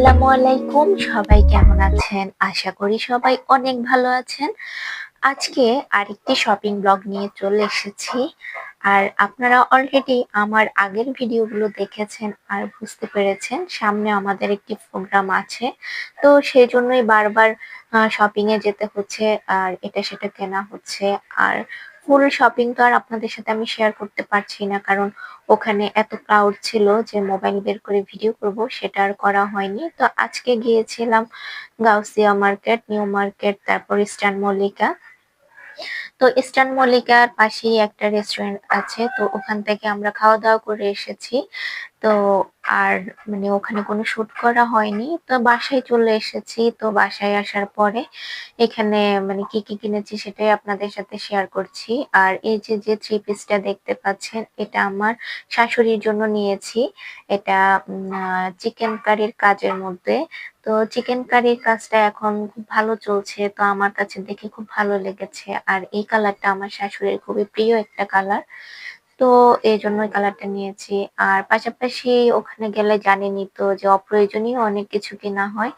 আসসালামু আলাইকুম, সবাই কেমন আছেন? আশা করি সবাই অনেক ভালো আছেন। আজকে আরেকটি শপিং ব্লগ নিয়ে চলে এসেছি। আর আপনারা অলরেডি আমার আগের ভিডিওগুলো দেখেছেন আর বুঝতে পেরেছেন সামনে আমাদের একটি প্রোগ্রাম আছে। তো সেজন্যই বারবার শপিং এ যেতে হচ্ছে আর এটা সেটা কেনা হচ্ছে। আর ফুল শপিং তো আর আপনাদের সাথে আমি শেয়ার করতে পারছি না, কারণ ওখানে এত ক্রাউড ছিল যে মোবাইল বের করে ভিডিও করব সেটা আর করা হয়নি। তো আজকে গিয়েছিলাম গাউসিয়া মার্কেট, নিউ মার্কেট, তারপর ইস্টার্ন মল্লিকা। তো ইস্টার্ন মল্লিকার পাশেই একটা রেস্টুরেন্ট আছে, তো ওখান থেকে আমরা খাওয়া দাওয়া করে এসেছি। তো আর মানে ওখানে কোনো শুট করা হয়নি, তো বাসায় চলে এসেছি। তো বাসায় আসার পরে এখানে মানে কি কি কিনেছি সেটাই আপনাদের সাথে শেয়ার করছি। আর এই যে যে থ্রি পিসটা দেখতে পাচ্ছেন এটা আমার শাশুড়ির জন্য নিয়েছি। এটা চিকেন কারির কাজের মধ্যে। তো চিকেন কারির কাজটা এখন খুব ভালো চলছে, তো আমার কাছে দেখে খুব ভালো লেগেছে। আর এই কালারটা আমার শাশুড়ির খুবই প্রিয় একটা কালার, তো এই জন্য ওই কালারটা নিয়েছি। আর পাশাপাশি ওখানে গেলে জানেনই তো যে অপ্রয়োজনীয় অনেক কিছু কেনা হয়।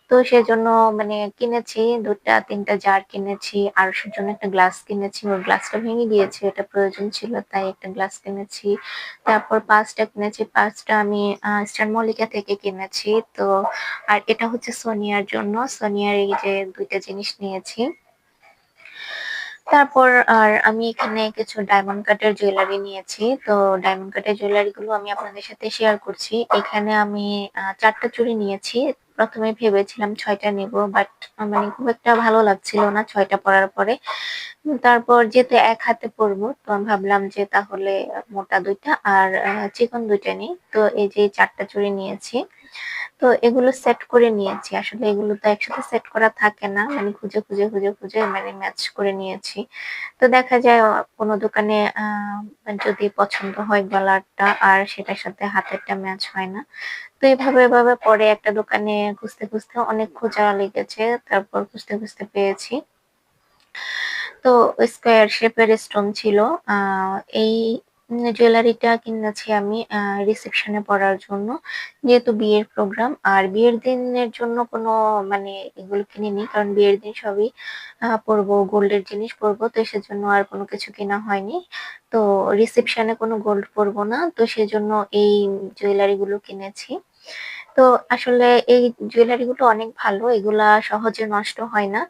তো সেজন্য মানে কিনেছি ২টা ৩টা জার কিনেছি, আর সেজন্য একটা গ্লাস কিনেছি। ওর গ্লাসটা ভেঙে গিয়েছে, এটা প্রয়োজন ছিল তাই একটা গ্লাস কিনেছি। তারপর ৫টা কিনেছি, ৫টা আমি ইস্টার্ন মল্লিকা থেকে কিনেছি। তো আর এটা হচ্ছে সোনিয়ার জন্য, সোনিয়ার এই যে ২টা জিনিস নিয়েছি। তারপর আর আমি এখানে কিছু ডায়মন্ড কাটের জুয়েলারি নিয়েছি। তো ডায়মন্ড কাটের জুয়েলারি গুলো আমি আপনাদের সাথে শেয়ার করছি। এখানে আমি ৪টা চুড়ি নিয়েছি। প্রথমে ভেবেছিলাম ৬টা নিব, বাট মানে খুব একটা ভালো লাগছিল না ৬টা পরার পরে। তারপর যেহেতু এক হাতে পরবো, তো আমি ভাবলাম যে তাহলে মোটা ২টা আর চিকন ২টা নিই। তো এই যে ৪টা চুড়ি নিয়েছি। তো এগুলো সেট করে নিয়েছি। আসলে এগুলো তো একসাথে সেট করা থাকে না। মানে খুঁজে মানে ম্যাচ করে নিয়েছি। তো দেখা যায় কোনো দোকানে যদি পছন্দ হয় গলারটা আর সেটার সাথে হাতেরটা ম্যাচ হয় না। তো এভাবে পরে একটা দোকানে খুঁজতে অনেক খোঁজা লেগেছে। তারপর খুঁজতে পেয়েছি। তো স্কোয়ার শেপের স্টোন ছিল। আ এই জুয়েলারিটা কিনেছি আমি রিসেপশনে পড়ার জন্য। যেহেতু বিয়ের প্রোগ্রাম, আর বিয়ের দিনের জন্য কোনো মানে এগুলো কিনিনি। কারণ বিয়ের দিন সবই পরবো, গোল্ডের জিনিস পরবো। তো সেজন্য আর কোনো কিছু কেনা হয়নি। তো রিসেপশনে কোনো গোল্ড পরবো না। তো সেজন্য এই জুয়েলারি গুলো কিনেছি। তো আসলে এই জুয়েলারি গুলো অনেক ভালো। এগুলা সহজে নষ্ট হয় না।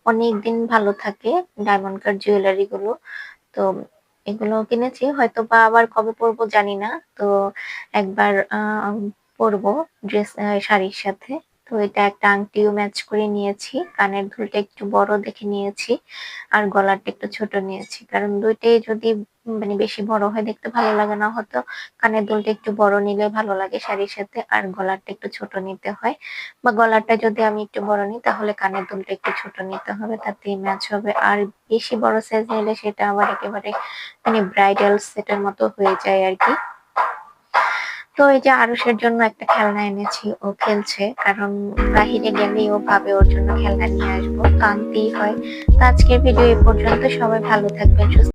অনেকদিন ভালো থাকে ডায়মন্ড কাট জুয়েলারি গুলো। তো এগুলো কিনেছি, হয়তোবা আবার কবে পরবো জানি না। তো একবার পরবো শাড়ির সাথে। তো এটা একটা আংটিও ম্যাচ করে নিয়েছি। কানের দুলটা একটু বড় দেখে নিয়েছি। আর গলারটা একটু ছোট নিয়েছি। কারণ ২ টাই যদি মানে বেশি বড় হয় দেখতে ভালো লাগে না, হয়তো কানের দুলটা একটু বড় নিলে ভালো লাগে শাড়ির সাথে, আর গলারটা একটু ছোট নিতে হয়। বা গলারটা যদি আমি একটু বড় নিই তাহলে কানের দুলটা একটু ছোট নিতে হবে, তাতেই ম্যাচ হবে। আর বেশি বড় সাইজ নিলে সেটা আবার একেবারে মানে ব্রাইডাল সেটের মতো হয়ে যায় আরকি। তো এই যে আরুষের জন্য একটা খেলনা এনেছি, ও খেলছে। কারণ বাহিরে গেলেই ও ভাবে ওর জন্য খেলনা নিয়ে আসবো, তো আনতেই হয়। তো আজকের ভিডিও এ পর্যন্ত। সবাই ভালো থাকবেন, সুস্থ